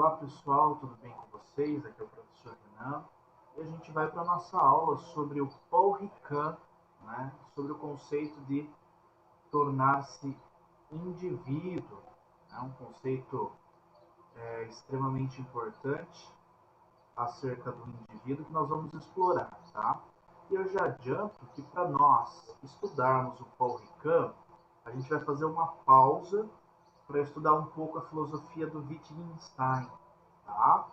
Olá pessoal, tudo bem com vocês? Aqui é o professor Renan e a gente vai para a nossa aula sobre o Paul Ricoeur, né? Sobre o conceito de tornar-se indivíduo. É um conceito extremamente importante acerca do indivíduo que nós vamos explorar, tá? E eu já adianto que para nós estudarmos o Paul Ricoeur, a gente vai fazer uma pausa para estudar um pouco a filosofia do Wittgenstein, tá?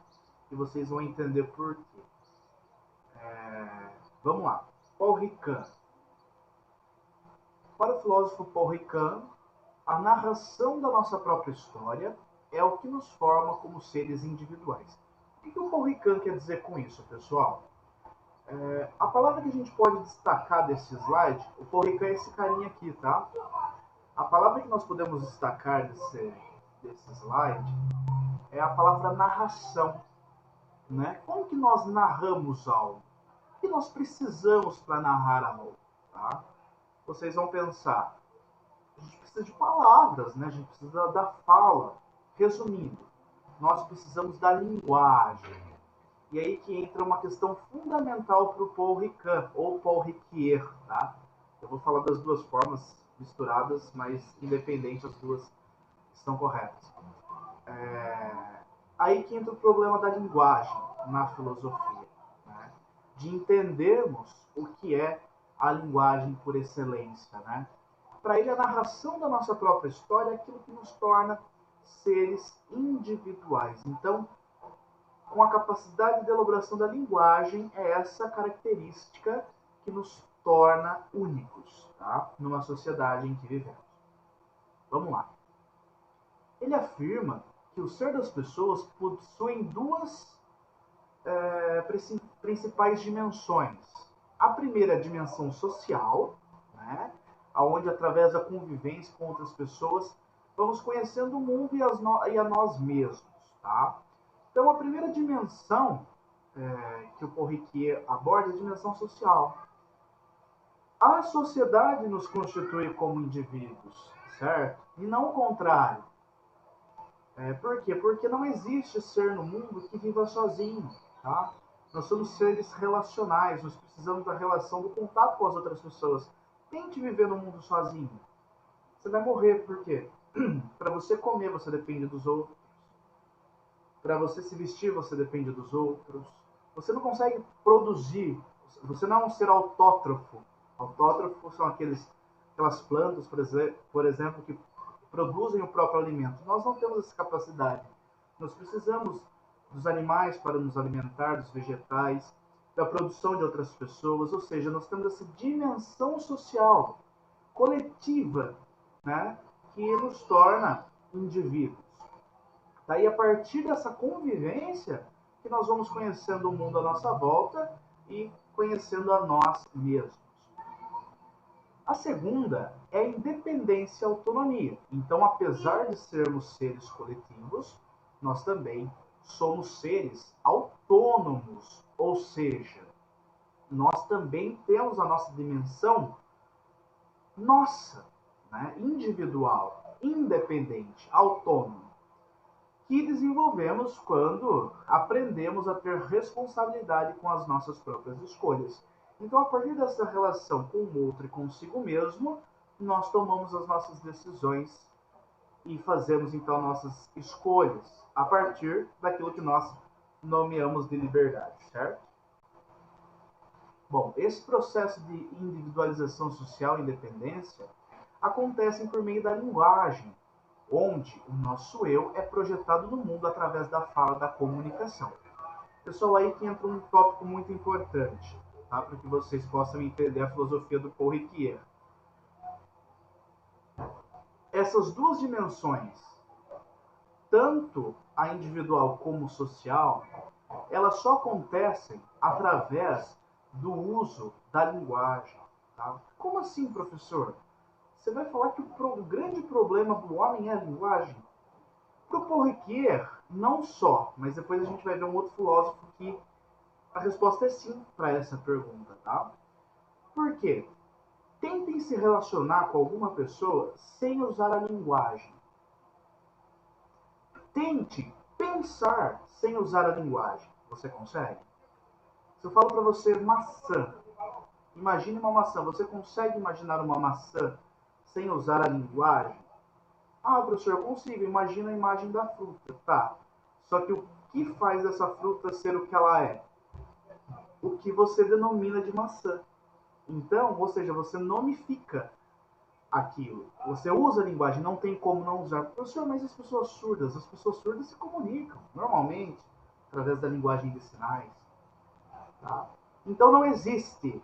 E vocês vão entender por quê. Vamos lá. Paul Ricoeur. Para o filósofo Paul Ricoeur, a narração da nossa própria história é o que nos forma como seres individuais. O que o Paul Ricoeur quer dizer com isso, pessoal? A palavra que a gente pode destacar desse slide, o Paul Ricoeur é esse carinha aqui, tá? A palavra que nós podemos destacar desse slide é a palavra narração, né? Como que nós narramos algo? O que nós precisamos para narrar algo? Tá? Vocês vão pensar, a gente precisa de palavras, né? A gente precisa da fala. Resumindo, nós precisamos da linguagem. E aí que entra uma questão fundamental para o Paul Ricoeur, ou Paul Ricoeur, tá? Eu vou falar das duas formas misturadas, mas independente, as duas estão corretas. Aí que entra o problema da linguagem na filosofia, né? De entendermos o que é a linguagem por excelência, né? Para ele, a narração da nossa própria história é aquilo que nos torna seres individuais. Então, com a capacidade de elaboração da linguagem, é essa característica que nos torna únicos, tá? Numa sociedade em que vivemos. Vamos lá. Ele afirma que o ser das pessoas possui duas principais dimensões. A primeira é a dimensão social, né? Onde através da convivência com outras pessoas vamos conhecendo o mundo e a nós mesmos. Tá? Então a primeira dimensão que o Paul Ricoeur aborda é a dimensão social. A sociedade nos constitui como indivíduos, certo? E não o contrário. Por quê? Porque não existe ser no mundo que viva sozinho, tá? Nós somos seres relacionais, nós precisamos da relação, do contato com as outras pessoas. Tente viver no mundo sozinho. Você vai morrer, por quê? Para você comer, você depende dos outros. Para você se vestir, você depende dos outros. Você não consegue produzir, você não é um ser autótrofo. Autótrofos são aquelas plantas, por exemplo, que produzem o próprio alimento. Nós não temos essa capacidade. Nós precisamos dos animais para nos alimentar, dos vegetais, da produção de outras pessoas, ou seja, nós temos essa dimensão social, coletiva, né, que nos torna indivíduos. Daí, a partir dessa convivência, que nós vamos conhecendo o mundo à nossa volta e conhecendo a nós mesmos. A segunda é a independência e autonomia. Então, apesar de sermos seres coletivos, nós também somos seres autônomos, ou seja, nós também temos a nossa dimensão nossa, né? Individual, independente, autônomo, que desenvolvemos quando aprendemos a ter responsabilidade com as nossas próprias escolhas. Então, a partir dessa relação com o outro e consigo mesmo, nós tomamos as nossas decisões e fazemos então nossas escolhas a partir daquilo que nós nomeamos de liberdade, certo? Bom, esse processo de individualização social e independência acontece por meio da linguagem, onde o nosso eu é projetado no mundo através da fala, da comunicação. Pessoal, aí que entra um tópico muito importante, tá? Para que vocês possam entender a filosofia do Paul Ricoeur. Essas duas dimensões, tanto a individual como social, elas só acontecem através do uso da linguagem. Tá? Como assim, professor? Você vai falar que o grande problema do homem é a linguagem? Para o Paul Ricoeur, não só, mas depois a gente vai ver um outro filósofo que a resposta é sim para essa pergunta. Tá? Por quê? Tentem se relacionar com alguma pessoa sem usar a linguagem. Pense pensar sem usar a linguagem, você consegue? Se eu falo para você maçã, imagine uma maçã. Você consegue imaginar uma maçã sem usar a linguagem? Ah, professor, eu consigo. Imagina a imagem da fruta. Tá. Só que o que faz essa fruta ser o que ela é? O que você denomina de maçã. Então, ou seja, você nomifica aquilo. Você usa a linguagem, não tem como não usar. Professor, mas as pessoas surdas se comunicam normalmente através da linguagem de sinais. Tá? Então não existe,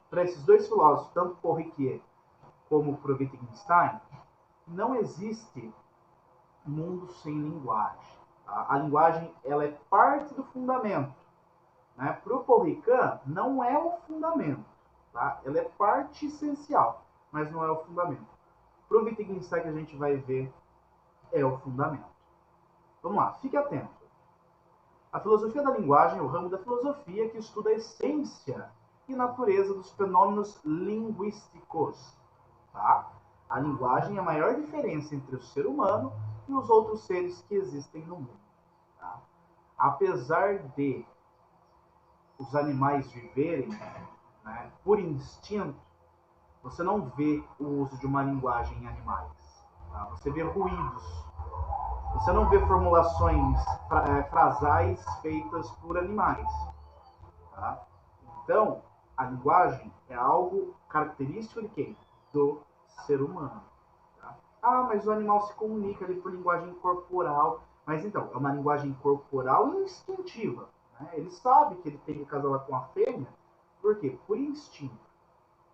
para esses dois filósofos, tanto para o Riquier como para o Wittgenstein, não existe mundo sem linguagem. Tá? A linguagem ela é parte do fundamento. Né? Para o Paul Ricoeur, não é o fundamento. Tá? Ela é parte essencial, mas não é o fundamento. Para o Wittgenstein, que a gente vai ver, é o fundamento. Vamos lá, fique atento. A filosofia da linguagem é o ramo da filosofia que estuda a essência e natureza dos fenômenos linguísticos. Tá? A linguagem é a maior diferença entre o ser humano e os outros seres que existem no mundo. Tá? Apesar de os animais viverem, né, por instinto, você não vê o uso de uma linguagem em animais. Tá? Você vê ruídos. Você não vê formulações frasais feitas por animais. Tá? Então, a linguagem é algo característico de quem? Do ser humano. Tá? Ah, mas o animal se comunica ali por linguagem corporal. Mas então, é uma linguagem corporal e instintiva. Né? Ele sabe que ele tem que casar com a fêmea. Por quê? Por instinto.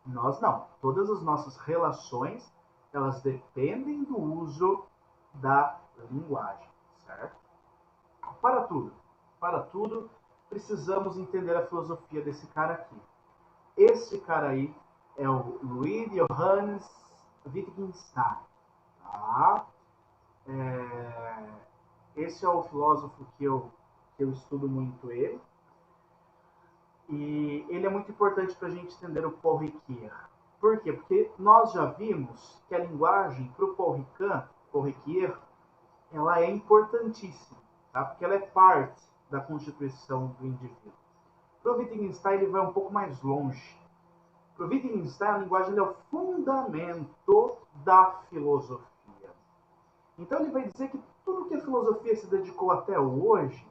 Nós não. Todas as nossas relações, elas dependem do uso da linguagem, certo? Para tudo, precisamos entender a filosofia desse cara aqui. Esse cara aí é o Louis Johannes Wittgenstein, tá? Esse é o filósofo que eu estudo muito ele. E ele é muito importante para a gente entender o Paul Ricoeur. Por quê? Porque nós já vimos que a linguagem, para o Paul Ricoeur, ela é importantíssima, tá? Porque ela é parte da constituição do indivíduo. Para o Wittgenstein, ele vai um pouco mais longe. Para o Wittgenstein, a linguagem é o fundamento da filosofia. Então, ele vai dizer que tudo que a filosofia se dedicou até hoje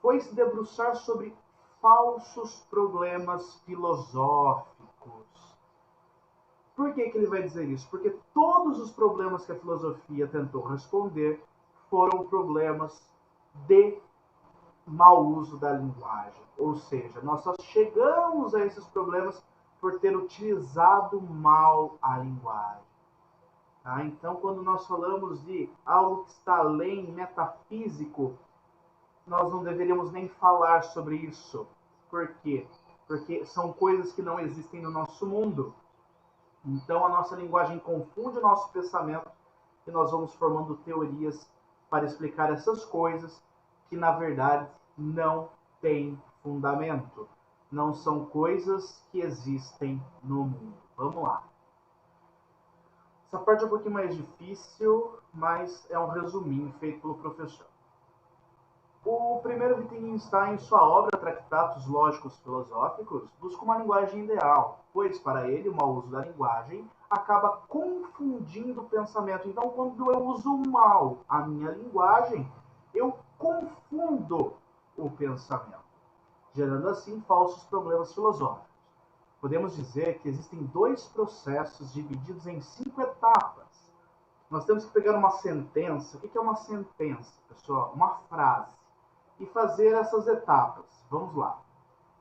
foi se debruçar sobre falsos problemas filosóficos. Por que ele vai dizer isso? Porque todos os problemas que a filosofia tentou responder foram problemas de mau uso da linguagem. Ou seja, nós só chegamos a esses problemas por ter utilizado mal a linguagem. Tá? Então, quando nós falamos de algo que está além, metafísico, nós não deveríamos nem falar sobre isso. Por quê? Porque são coisas que não existem no nosso mundo. Então, a nossa linguagem confunde o nosso pensamento e nós vamos formando teorias para explicar essas coisas que, na verdade, não têm fundamento. Não são coisas que existem no mundo. Vamos lá. Essa parte é um pouquinho mais difícil, mas é um resuminho feito pelo professor. O primeiro Wittgenstein, em sua obra Tratados Lógicos Filosóficos, busca uma linguagem ideal, pois para ele o mau uso da linguagem acaba confundindo o pensamento. Então, quando eu uso mal a minha linguagem, eu confundo o pensamento, gerando assim falsos problemas filosóficos. Podemos dizer que existem dois processos divididos em 5 etapas. Nós temos que pegar uma sentença. O que é uma sentença, pessoal? Uma frase. E fazer essas etapas. Vamos lá.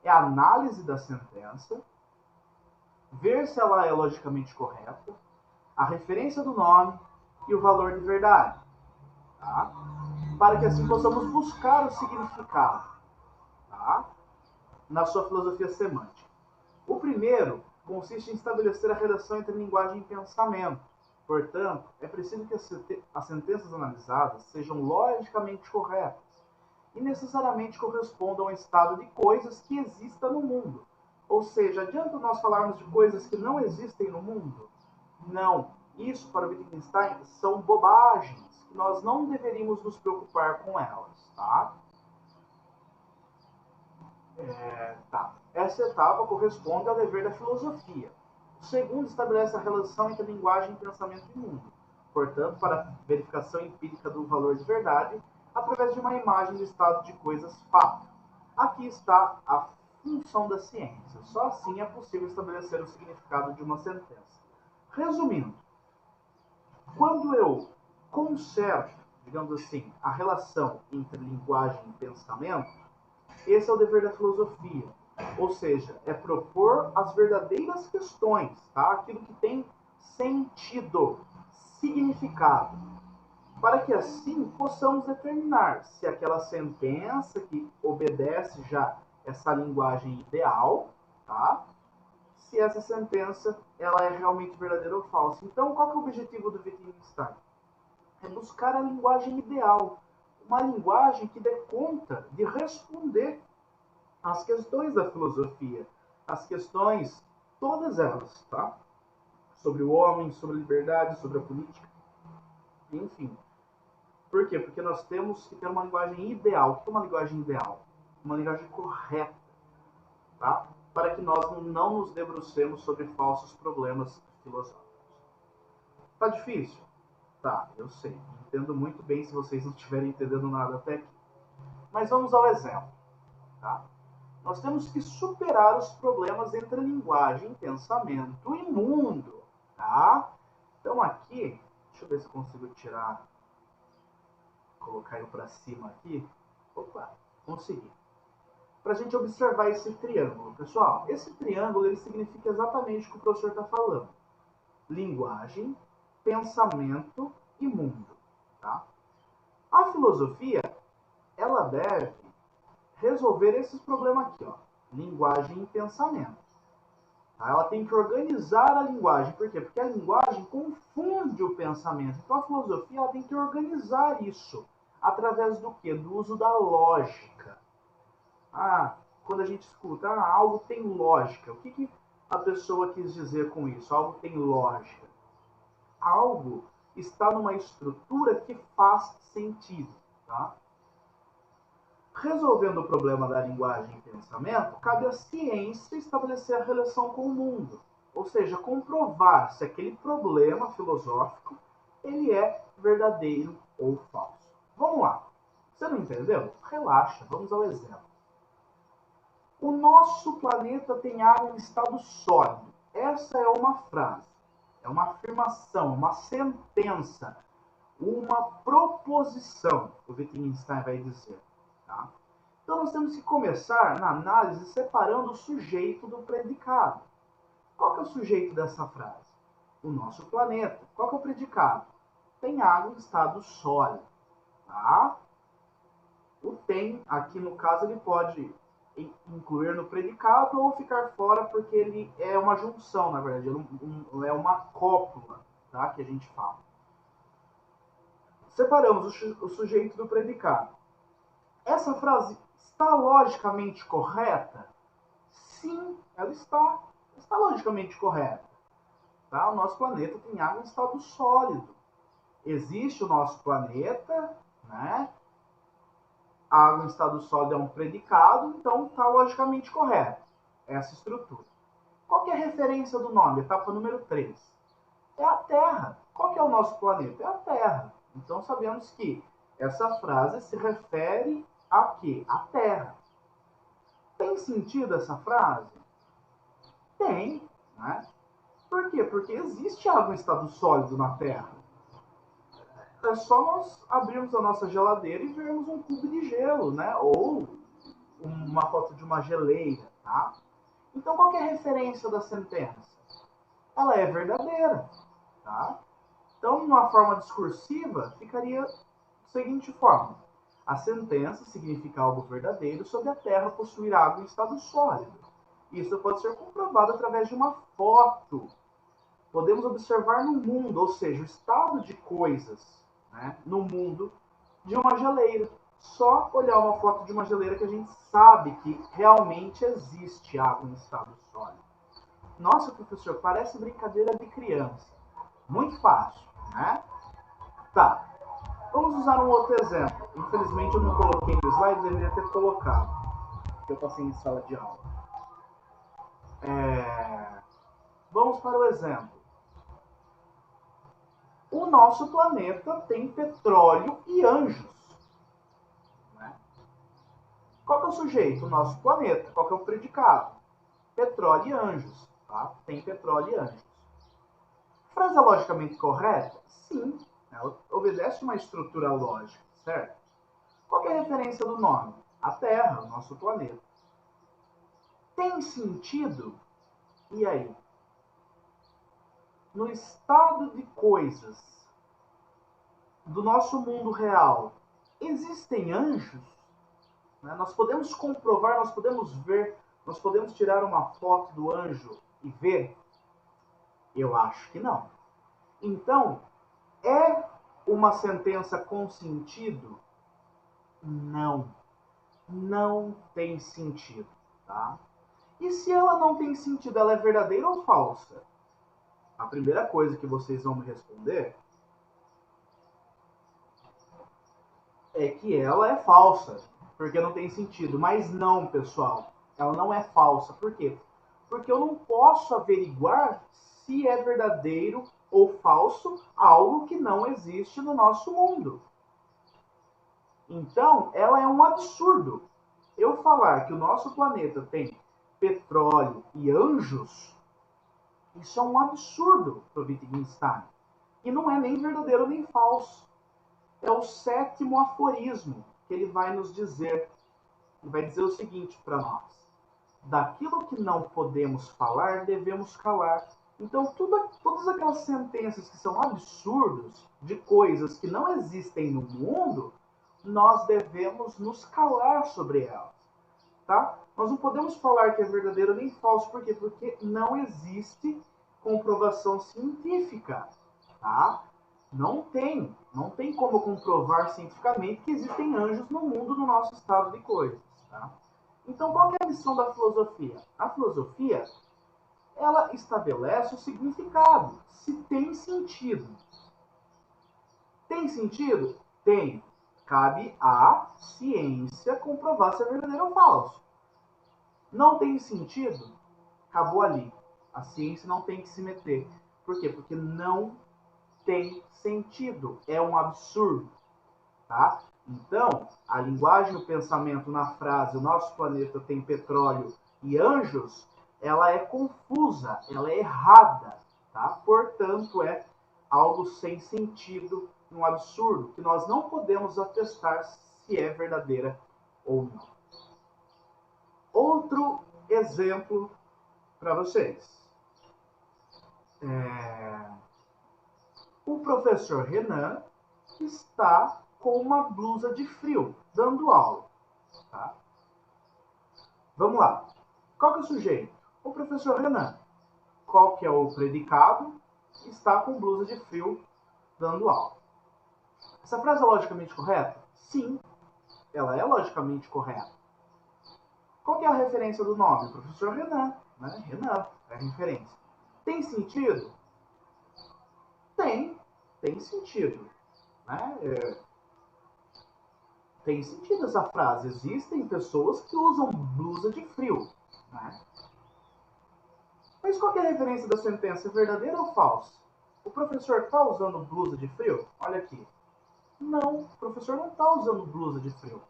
É a análise da sentença, ver se ela é logicamente correta, a referência do nome e o valor de verdade. Tá? Para que assim possamos buscar o significado, tá? Na sua filosofia semântica. O primeiro consiste em estabelecer a relação entre linguagem e pensamento. Portanto, é preciso que as sentenças analisadas sejam logicamente corretas e necessariamente correspondam ao estado de coisas que exista no mundo. Ou seja, adianta nós falarmos de coisas que não existem no mundo? Não. Isso, para Wittgenstein, são bobagens. que nós não deveríamos nos preocupar com elas, tá? Essa etapa corresponde ao dever da filosofia. O segundo estabelece a relação entre linguagem, pensamento e mundo. Portanto, para a verificação empírica do valor de verdade, através de uma imagem do estado de coisas fato. Aqui está a função da ciência. Só assim é possível estabelecer o significado de uma sentença. Resumindo, quando eu conservo, digamos assim, a relação entre linguagem e pensamento, esse é o dever da filosofia. Ou seja, é propor as verdadeiras questões, tá? Aquilo que tem sentido, significado, para que assim possamos determinar se aquela sentença que obedece já essa linguagem ideal, tá? Se essa sentença ela é realmente verdadeira ou falsa. Então, qual que é o objetivo do Wittgenstein? É buscar a linguagem ideal, uma linguagem que dê conta de responder às questões da filosofia, as questões, todas elas, tá? Sobre o homem, sobre a liberdade, sobre a política, enfim. Por quê? Porque nós temos que ter uma linguagem ideal. O que é uma linguagem ideal? Uma linguagem correta, tá? Para que nós não nos debrucemos sobre falsos problemas filosóficos. Tá difícil? Tá, eu sei. Entendo muito bem se vocês não estiverem entendendo nada até aqui. Mas vamos ao exemplo, tá? Nós temos que superar os problemas entre linguagem, pensamento e mundo, tá? Então aqui, deixa eu ver se eu consigo tirar, colocar ele para cima aqui. Opa, consegui. Para a gente observar esse triângulo, pessoal. Esse triângulo ele significa exatamente o que o professor está falando: linguagem, pensamento e mundo, tá? A filosofia ela deve resolver esses problemas aqui, ó, linguagem e pensamento. Tá? Ela tem que organizar a linguagem. Por quê? Porque a linguagem confunde o pensamento. Então a filosofia ela tem que organizar isso através do quê? Do uso da lógica. Quando a gente escuta, algo tem lógica. O que a pessoa quis dizer com isso? Algo tem lógica. Algo está numa estrutura que faz sentido, tá? Resolvendo o problema da linguagem e pensamento, cabe à ciência estabelecer a relação com o mundo, ou seja, comprovar se aquele problema filosófico ele é verdadeiro ou falso. Vamos lá. Você não entendeu? Relaxa, vamos ao exemplo. O nosso planeta tem água em estado sólido. Essa é uma frase, é uma afirmação, uma sentença, uma proposição, o Wittgenstein vai dizer. Tá? Então nós temos que começar na análise separando o sujeito do predicado. Qual que é o sujeito dessa frase? O nosso planeta. Qual que é o predicado? Tem água em estado sólido. Tá? O tem, aqui no caso, ele pode incluir no predicado ou ficar fora porque ele é uma junção, na verdade. É uma cópula, tá? Que a gente fala. Separamos o sujeito do predicado. Essa frase está logicamente correta? Sim, ela está. Está logicamente correta. Tá? O nosso planeta tem água em estado sólido. Existe o nosso planeta, né? A água em estado sólido é um predicado, então está logicamente correto essa estrutura. Qual que é a referência do nome? Etapa número 3. É a Terra. Qual que é o nosso planeta? É a Terra. Então sabemos que essa frase se refere a quê? A Terra. Tem sentido essa frase? Tem, né? Por quê? Porque existe água em estado sólido na Terra. É só nós abrirmos a nossa geladeira e vermos um cubo de gelo, né? Ou uma foto de uma geleira, tá? Então, qual que é a referência da sentença? Ela é verdadeira, tá? Então, numa forma discursiva, ficaria da seguinte forma: a sentença significa algo verdadeiro sobre a Terra possuir água em estado sólido. Isso pode ser comprovado através de uma foto. Podemos observar no mundo, ou seja, o estado de coisas, né, no mundo de uma geleira. Só olhar uma foto de uma geleira que a gente sabe que realmente existe água em estado sólido. Nossa, professor, parece brincadeira de criança. Muito fácil, né? Tá. Vamos usar um outro exemplo. Infelizmente eu não coloquei no slide, deveria ter colocado, porque eu passei em sala de aula. Vamos para o exemplo. O nosso planeta tem petróleo e anjos. Né? Qual que é o sujeito? O nosso planeta. Qual que é o predicado? Petróleo e anjos. Tá? Tem petróleo e anjos. Fraseologicamente correta? Sim. Ela obedece uma estrutura lógica, certo? Qual que é a referência do nome? A Terra, o nosso planeta. Tem sentido? E aí? No estado de coisas do nosso mundo real, existem anjos? Né? Nós podemos comprovar, nós podemos ver, nós podemos tirar uma foto do anjo e ver? Eu acho que não. Então, é uma sentença com sentido? Não. Não tem sentido. Tá? E se ela não tem sentido, ela é verdadeira ou falsa? A primeira coisa que vocês vão me responder é que ela é falsa, porque não tem sentido. Mas não, pessoal, ela não é falsa. Por quê? Porque eu não posso averiguar se é verdadeiro ou falso algo que não existe no nosso mundo. Então, ela é um absurdo. Eu falar que o nosso planeta tem petróleo e anjos, isso é um absurdo para o Wittgenstein. E não é nem verdadeiro nem falso. É o sétimo aforismo que ele vai nos dizer. Ele vai dizer o seguinte para nós: daquilo que não podemos falar, devemos calar. Então, todas aquelas sentenças que são absurdos, de coisas que não existem no mundo, nós devemos nos calar sobre elas. Tá? Nós não podemos falar que é verdadeiro nem falso. Por quê? Porque não existe comprovação científica. Tá? Não tem como comprovar cientificamente que existem anjos no mundo no nosso estado de coisas. Tá? Então, qual é a missão da filosofia? A filosofia, ela estabelece o significado, se tem sentido. Tem sentido? Tem. Cabe à ciência comprovar se é verdadeiro ou falso. Não tem sentido? Acabou ali. A ciência não tem que se meter. Por quê? Porque não tem sentido. É um absurdo. Tá? Então, a linguagem e o pensamento na frase o nosso planeta tem petróleo e anjos, ela é confusa, ela é errada. Tá? Portanto, é algo sem sentido, um absurdo, que nós não podemos atestar se é verdadeira ou não. Outro exemplo para vocês. O professor Renan está com uma blusa de frio, dando aula. Tá? Vamos lá. Qual que é o sujeito? O professor Renan. Qual que é o predicado? Está com blusa de frio, dando aula. Essa frase é logicamente correta? Sim, ela é logicamente correta. Qual que é a referência do nome? Professor Renan. Né? Renan é a referência. Tem sentido? Tem sentido. Né? Tem sentido essa frase. Existem pessoas que usam blusa de frio. Né? Mas qual que é a referência da sentença? Verdadeira ou falsa? O professor está usando blusa de frio? Olha aqui. Não, o professor não está usando blusa de frio.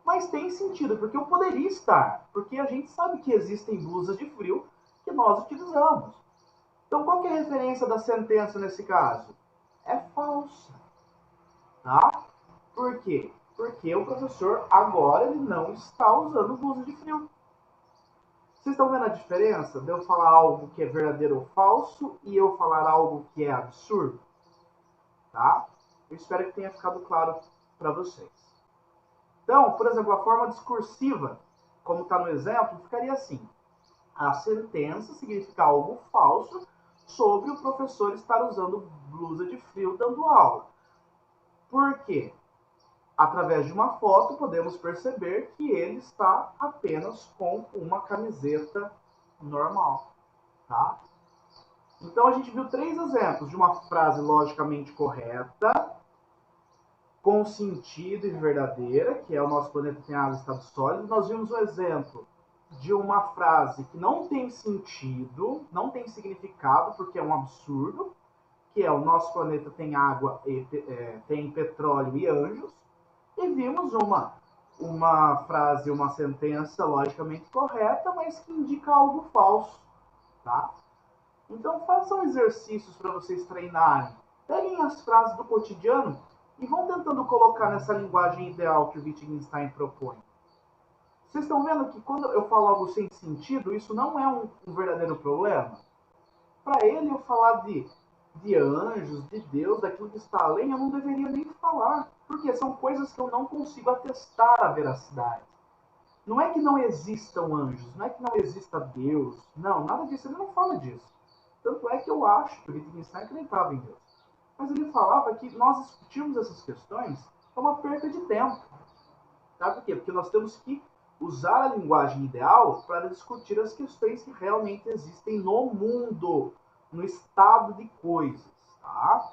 Mas tem sentido, porque eu poderia estar. Porque a gente sabe que existem blusas de frio que nós utilizamos. Então, qual que é a referência da sentença nesse caso? É falsa. Tá? Por quê? Porque o professor agora ele não está usando blusa de frio. Vocês estão vendo a diferença de eu falar algo que é verdadeiro ou falso e eu falar algo que é absurdo? Tá? Eu espero que tenha ficado claro para vocês. Então, por exemplo, a forma discursiva, como está no exemplo, ficaria assim. A sentença significa algo falso sobre o professor estar usando blusa de frio dando aula. Por quê? Através de uma foto, podemos perceber que ele está apenas com uma camiseta normal. Tá? Então, a gente viu 3 exemplos de uma frase logicamente correta, com sentido e verdadeira, que é o nosso planeta tem água, estado sólido. Nós vimos um exemplo de uma frase que não tem sentido, não tem significado, porque é um absurdo, que é o nosso planeta tem água, tem petróleo e anjos. E vimos uma frase, uma sentença logicamente correta, mas que indica algo falso, tá? Então façam exercícios para vocês treinarem. Peguem as frases do cotidiano e vão tentando colocar nessa linguagem ideal que o Wittgenstein propõe. Vocês estão vendo que quando eu falo algo sem sentido, isso não é um verdadeiro problema? Para ele, eu falar de anjos, de Deus, daquilo que está além, eu não deveria nem falar. Porque são coisas que eu não consigo atestar a veracidade. Não é que não existam anjos, não é que não exista Deus. Não, nada disso, ele não fala disso. Tanto é que eu acho que o Wittgenstein acreditava em Deus. Mas ele falava que nós discutirmos essas questões é uma perda de tempo. Sabe por quê? Porque nós temos que usar a linguagem ideal para discutir as questões que realmente existem no mundo, no estado de coisas. Tá?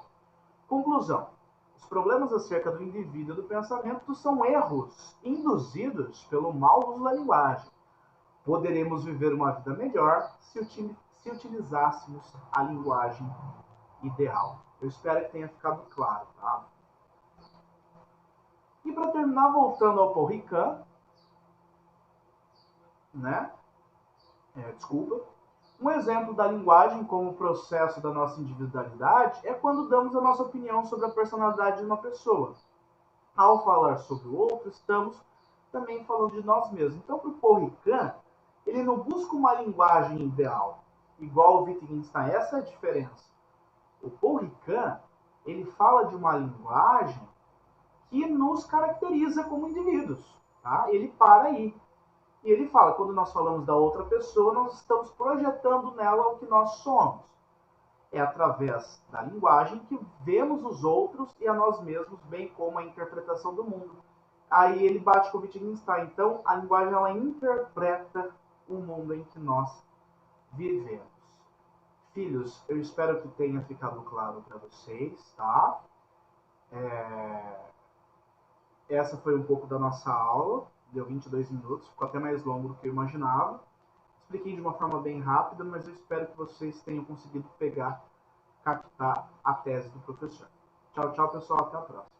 Conclusão. Os problemas acerca do indivíduo e do pensamento são erros induzidos pelo mau uso da linguagem. Poderemos viver uma vida melhor se utilizássemos a linguagem ideal. Eu espero que tenha ficado claro, tá? E para terminar, voltando ao Paul Ricoeur, né? Desculpa. Um exemplo da linguagem como processo da nossa individualidade é quando damos a nossa opinião sobre a personalidade de uma pessoa. Ao falar sobre o outro, estamos também falando de nós mesmos. Então, para o Paul Ricoeur, ele não busca uma linguagem ideal, igual o Wittgenstein. Essa é a diferença. O Paul Ricoeur, ele fala de uma linguagem que nos caracteriza como indivíduos. Tá? Ele para aí. E ele fala, quando nós falamos da outra pessoa, nós estamos projetando nela o que nós somos. É através da linguagem que vemos os outros e a nós mesmos, bem como a interpretação do mundo. Aí ele bate com o Wittgenstein. Então, a linguagem ela interpreta o mundo em que nós vivemos. Filhos, eu espero que tenha ficado claro para vocês, tá? Essa foi um pouco da nossa aula, deu 22 minutos, ficou até mais longo do que eu imaginava. Expliquei de uma forma bem rápida, mas eu espero que vocês tenham conseguido captar a tese do professor. Tchau, tchau, pessoal, até a próxima.